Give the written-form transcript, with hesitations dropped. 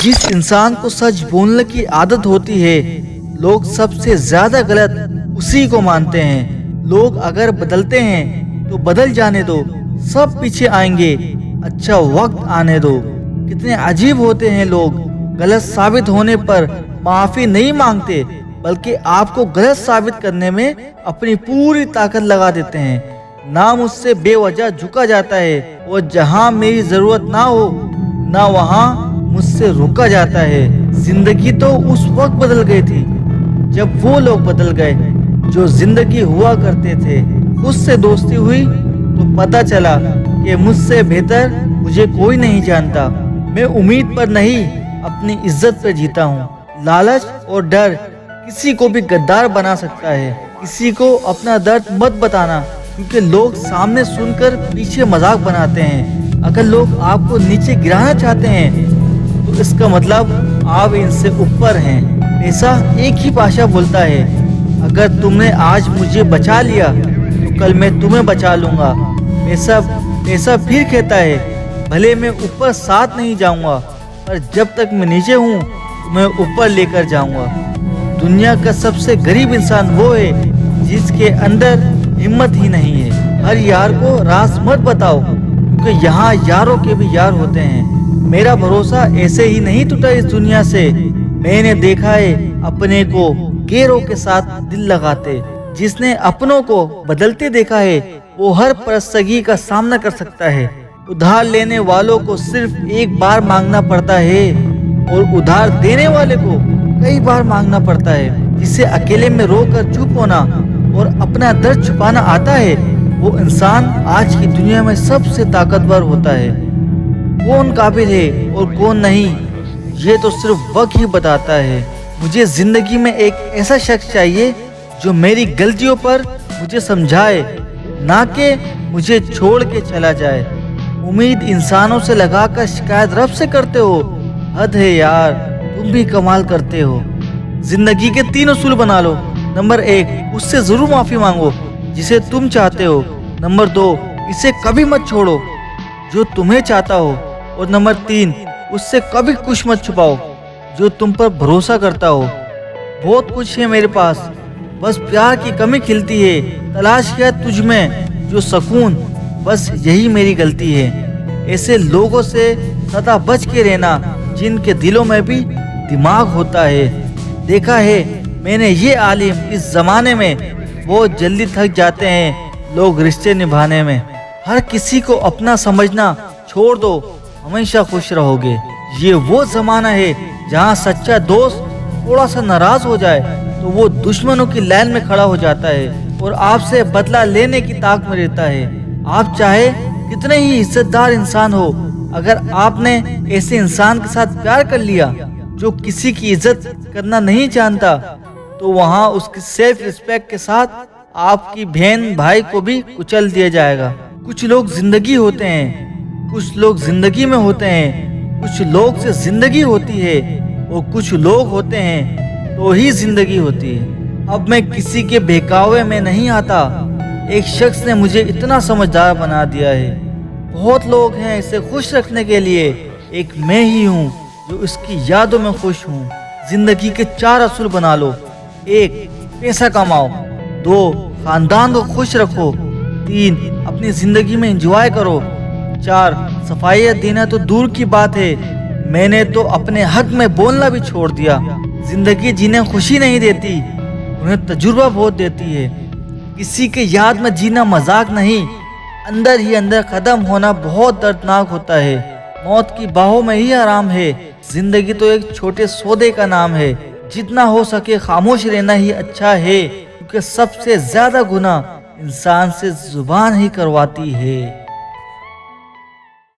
जिस इंसान को सच बोलने की आदत होती है, लोग सबसे ज्यादा गलत उसी को मानते हैं। लोग अगर बदलते हैं तो बदल जाने दो, सब पीछे आएंगे, अच्छा वक्त आने दो। कितने अजीब होते हैं लोग, गलत साबित होने पर माफी नहीं मांगते, बल्कि आपको गलत साबित करने में अपनी पूरी ताकत लगा देते हैं। ना मुझसे बेवजह झुका जाता है, और जहां मेरी जरूरत ना हो ना वहां मुझसे रुका जाता है। जिंदगी तो उस वक्त बदल गई थी जब वो लोग बदल गए जो जिंदगी हुआ करते थे। उससे दोस्ती हुई तो पता चला कि मुझसे बेहतर मुझे कोई नहीं जानता। मैं उम्मीद पर नहीं, अपनी इज्जत पर जीता हूँ। लालच और डर किसी को भी गद्दार बना सकता है। किसी को अपना दर्द मत बताना, क्योंकि लोग सामने सुनकर पीछे मजाक बनाते हैं। अगर लोग आपको नीचे गिराना चाहते हैं तो इसका मतलब आप इनसे ऊपर हैं। पैसा एक ही भाषा बोलता है। अगर तुमने आज मुझे बचा लिया तो कल मैं तुम्हें बचा लूंगा। पैसा फिर कहता है, भले मैं ऊपर साथ नहीं जाऊंगा, पर जब तक मैं नीचे हूँ तो मैं ऊपर लेकर जाऊंगा। दुनिया का सबसे गरीब इंसान वो है जिसके अंदर हिम्मत ही नहीं है। हर यार को राज मत बताओ, क्योंकि यहाँ यारों के भी यार होते हैं। मेरा भरोसा ऐसे ही नहीं टूटा इस दुनिया से। मैंने देखा है अपने को गैरों के साथ दिल लगाते। जिसने अपनों को बदलते देखा है वो हर परिस्थिति का सामना कर सकता है। उधार लेने वालों को सिर्फ एक बार मांगना पड़ता है, और उधार देने वाले को कई बार मांगना पड़ता है। जिसे अकेले में रोकर चुप होना और अपना दर्द छुपाना आता है, वो इंसान आज की दुनिया में सबसे ताकतवर होता है। कौन काबिल है और कौन नहीं, ये तो सिर्फ वक्त ही बताता है। मुझे जिंदगी में एक ऐसा शख्स चाहिए जो मेरी गलतियों पर मुझे समझाए, ना कि मुझे छोड़ के चला जाए। उम्मीद इंसानों से लगाकर शिकायत रब से करते हो। हद है यार, तुम भी कमाल करते हो। जिंदगी के 3 उसूल बना लो। नंबर 1, उससे जरूर माफी मांगो जिसे तुम चाहते हो। नंबर 2, इसे कभी मत छोड़ो जो तुम्हें चाहता हो। और नंबर 3, उससे कभी कुछ मत छुपाओ जो तुम पर भरोसा करता हो। बहुत कुछ है मेरे पास, बस प्यार की कमी खिलती है। तलाश किया तुझ में जो सुकून, बस यही मेरी गलती है। ऐसे लोगों से सदा बच के रहना जिनके दिलों में भी दिमाग होता है। देखा है मैंने ये आलिम इस जमाने में बहुत जल्दी थक जाते हैं लोग रिश्ते निभाने में। हर किसी को अपना समझना छोड़ दो, हमेशा खुश रहोगे। ये वो जमाना है जहाँ सच्चा दोस्त थोड़ा सा नाराज हो जाए तो वो दुश्मनों की लाइन में खड़ा हो जाता है और आपसे बदला लेने की ताक में रहता है। आप चाहे कितने ही इज्जतदार इंसान हो, अगर आपने ऐसे इंसान के साथ प्यार कर लिया जो किसी की इज्जत करना नहीं जानता, तो वहाँ उसकी सेल्फ रिस्पेक्ट के साथ आपकी बहन भाई को भी कुचल दिया जाएगा। कुछ लोग जिंदगी होते हैं, कुछ लोग जिंदगी में होते हैं, कुछ लोग से जिंदगी होती है, और कुछ लोग होते हैं तो ही जिंदगी होती है। अब मैं किसी के बहकावे में नहीं आता। एक शख्स ने मुझे इतना समझदार बना दिया है। बहुत लोग हैं इसे खुश रखने के लिए, एक मैं ही हूँ जो इसकी यादों में खुश हूँ। जिंदगी के 4 असूल बना लो। 1, पैसा कमाओ। 2, खानदान को खुश रखो। 3, अपनी जिंदगी में एंजॉय करो। 4, सफाइयाँ देना तो दूर की बात है, मैंने तो अपने हक में बोलना भी छोड़ दिया। जिंदगी जिन्हें खुशी नहीं देती उन्हें तजुर्बा बहुत देती है। किसी के याद में जीना मजाक नहीं, अंदर ही अंदर खत्म होना बहुत दर्दनाक होता है। मौत की बाहों में ही आराम है। जिंदगी तो एक छोटे सौदे का नाम है। जितना हो सके खामोश रहना ही अच्छा है, क्योंकि सबसे ज्यादा गुनाह इंसान से जुबान ही करवाती है।